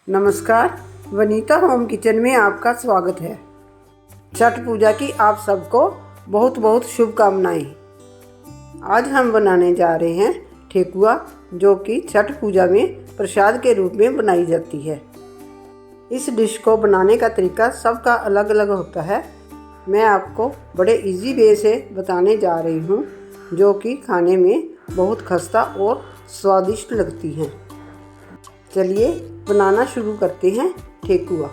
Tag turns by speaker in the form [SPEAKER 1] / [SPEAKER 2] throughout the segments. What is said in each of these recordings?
[SPEAKER 1] नमस्कार, Vanita home kitchen में आपका स्वागत है। छठ पूजा की आप सबको बहुत बहुत शुभकामनाएं। आज हम बनाने जा रहे हैं ठेकुआ, जो कि छठ पूजा में प्रसाद के रूप में बनाई जाती है। इस डिश को बनाने का तरीका सबका अलग अलग होता है। मैं आपको बड़े इजी वे से बताने जा रही हूँ, जो कि खाने में बहुत खस्ता और स्वादिष्ट लगती हैं। चलिए बनाना शुरू करते हैं ठेकुआ।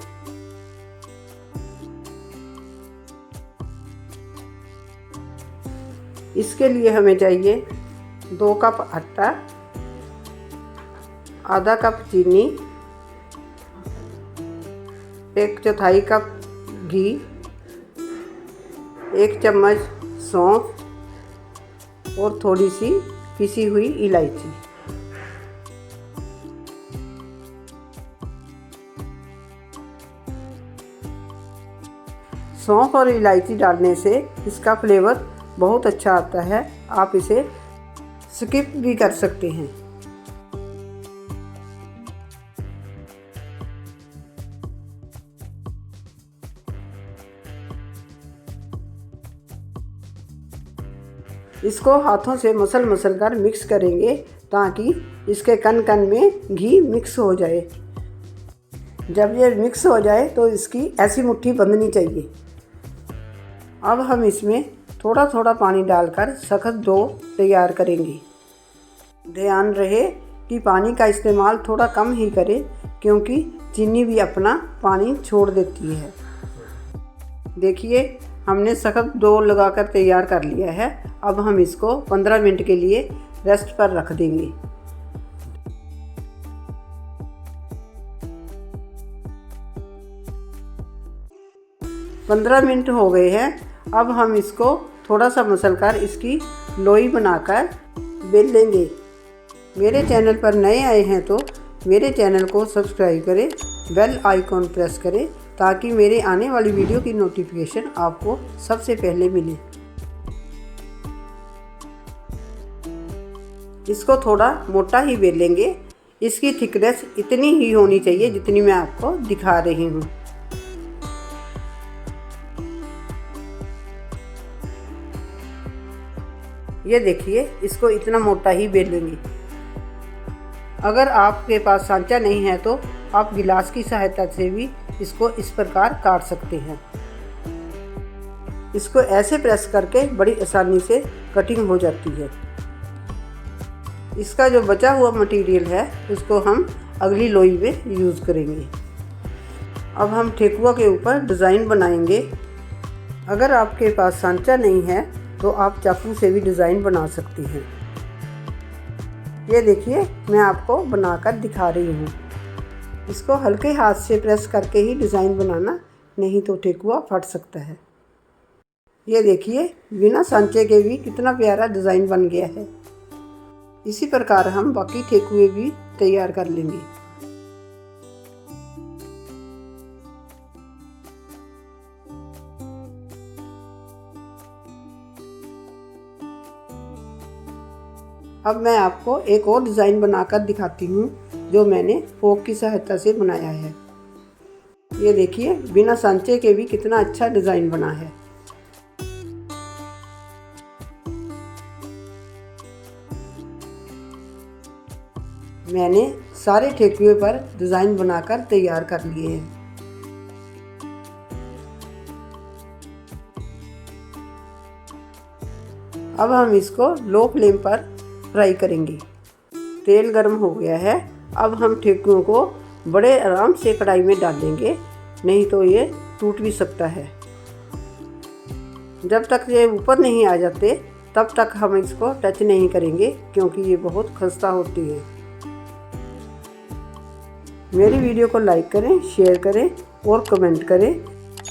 [SPEAKER 1] इसके लिए हमें चाहिए 2 कप आटा, आधा कप चीनी, 1/4 कप घी, 1 चम्मच सौंफ और थोड़ी सी पिसी हुई इलायची। सौंफ और इलायची डालने से इसका फ्लेवर बहुत अच्छा आता है। आप इसे स्किप भी कर सकते हैं। इसको हाथों से मसल कर मिक्स करेंगे, ताकि इसके कण कण में घी मिक्स हो जाए। जब ये मिक्स हो जाए तो इसकी ऐसी मुट्ठी बंधनी चाहिए। अब हम इसमें थोड़ा थोड़ा पानी डालकर सख्त डो तैयार करेंगे। ध्यान रहे कि पानी का इस्तेमाल थोड़ा कम ही करें, क्योंकि चीनी भी अपना पानी छोड़ देती है। देखिए, हमने सख्त डो लगाकर तैयार कर लिया है। अब हम इसको 15 मिनट के लिए रेस्ट पर रख देंगे। 15 मिनट हो गए हैं। अब हम इसको थोड़ा सा मसलकर इसकी लोई बनाकर बेल लेंगे। मेरे चैनल पर नए आए हैं तो मेरे चैनल को सब्सक्राइब करें, बेल आइकॉन प्रेस करें, ताकि मेरे आने वाली वीडियो की नोटिफिकेशन आपको सबसे पहले मिले। इसको थोड़ा मोटा ही बेलेंगे। इसकी थिकनेस इतनी ही होनी चाहिए जितनी मैं आपको दिखा रही हूँ। ये देखिए, इसको इतना मोटा ही बेलेंगे। अगर आपके पास सांचा नहीं है तो आप गिलास की सहायता से भी इसको इस प्रकार काट सकते हैं। इसको ऐसे प्रेस करके बड़ी आसानी से कटिंग हो जाती है। इसका जो बचा हुआ मटेरियल है उसको हम अगली लोई में यूज़ करेंगे। अब हम ठेकुआ के ऊपर डिज़ाइन बनाएंगे। अगर आपके पास सांचा नहीं है तो आप चाकू से भी डिज़ाइन बना सकती हैं। ये देखिए, मैं आपको बनाकर दिखा रही हूँ। इसको हल्के हाथ से प्रेस करके ही डिज़ाइन बनाना, नहीं तो ठेकुआ फट सकता है। ये देखिए, बिना सांचे के भी कितना प्यारा डिज़ाइन बन गया है। इसी प्रकार हम बाकी ठेकुए भी तैयार कर लेंगे। अब मैं आपको एक और डिज़ाइन बनाकर दिखाती हूँ, जो मैंने फोक की सहायता से बनाया है। ये देखिए, बिना सांचे के भी कितना अच्छा डिज़ाइन बना है। मैंने सारे ठेकुए पर डिज़ाइन बनाकर तैयार कर लिए हैं। अब हम इसको लो फ्लेम पर फ्राई करेंगे। तेल गर्म हो गया है। अब हम ठेकुओं को बड़े आराम से कढ़ाई में डालेंगे, नहीं तो ये टूट भी सकता है। जब तक ये ऊपर नहीं आ जाते तब तक हम इसको टच नहीं करेंगे, क्योंकि ये बहुत खस्ता होती है। मेरी वीडियो को लाइक करें, शेयर करें और कमेंट करें,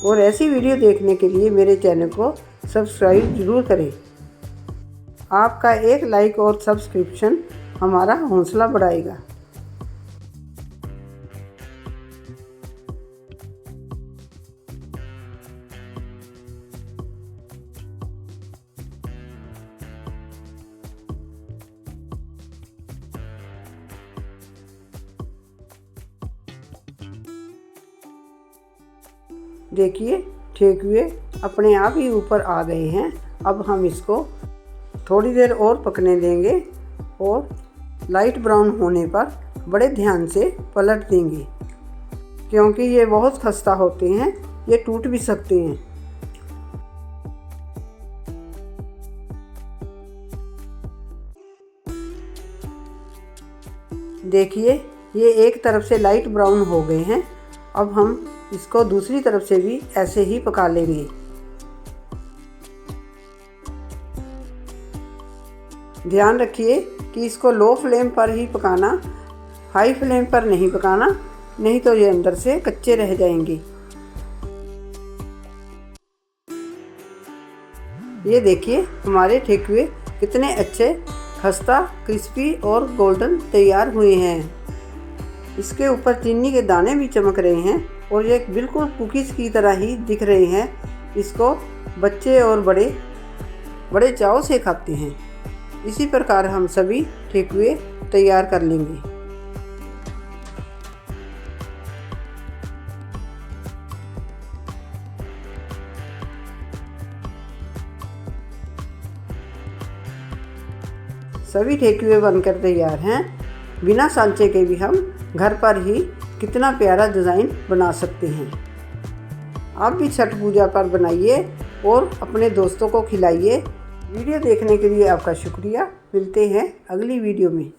[SPEAKER 1] और ऐसी वीडियो देखने के लिए मेरे चैनल को सब्सक्राइब ज़रूर करें। आपका एक लाइक और सब्सक्रिप्शन हमारा हौसला बढ़ाएगा। देखिए ठेकुए अपने आप ही ऊपर आ गए हैं। अब हम इसको थोड़ी देर और पकने देंगे और लाइट ब्राउन होने पर बड़े ध्यान से पलट देंगे, क्योंकि ये बहुत खस्ता होते हैं, ये टूट भी सकते हैं। देखिए ये एक तरफ से लाइट ब्राउन हो गए हैं। अब हम इसको दूसरी तरफ से भी ऐसे ही पका लेंगे। ध्यान रखिए कि इसको लो फ्लेम पर ही पकाना, हाई फ्लेम पर नहीं पकाना, नहीं तो ये अंदर से कच्चे रह जाएंगे। ये देखिए हमारे ठेकुए कितने अच्छे खस्ता, क्रिस्पी और गोल्डन तैयार हुए हैं। इसके ऊपर चीनी के दाने भी चमक रहे हैं और ये बिल्कुल कुकीज़ की तरह ही दिख रहे हैं। इसको बच्चे और बड़े चाव से खाते हैं। इसी प्रकार हम सभी ठेकुए तैयार कर लेंगे। सभी ठेकुए बनकर तैयार हैं। बिना सांचे के भी हम घर पर ही कितना प्यारा डिज़ाइन बना सकते हैं। आप भी छठ पूजा पर बनाइए और अपने दोस्तों को खिलाइए। वीडियो देखने के लिए आपका शुक्रिया। मिलते हैं अगली वीडियो में।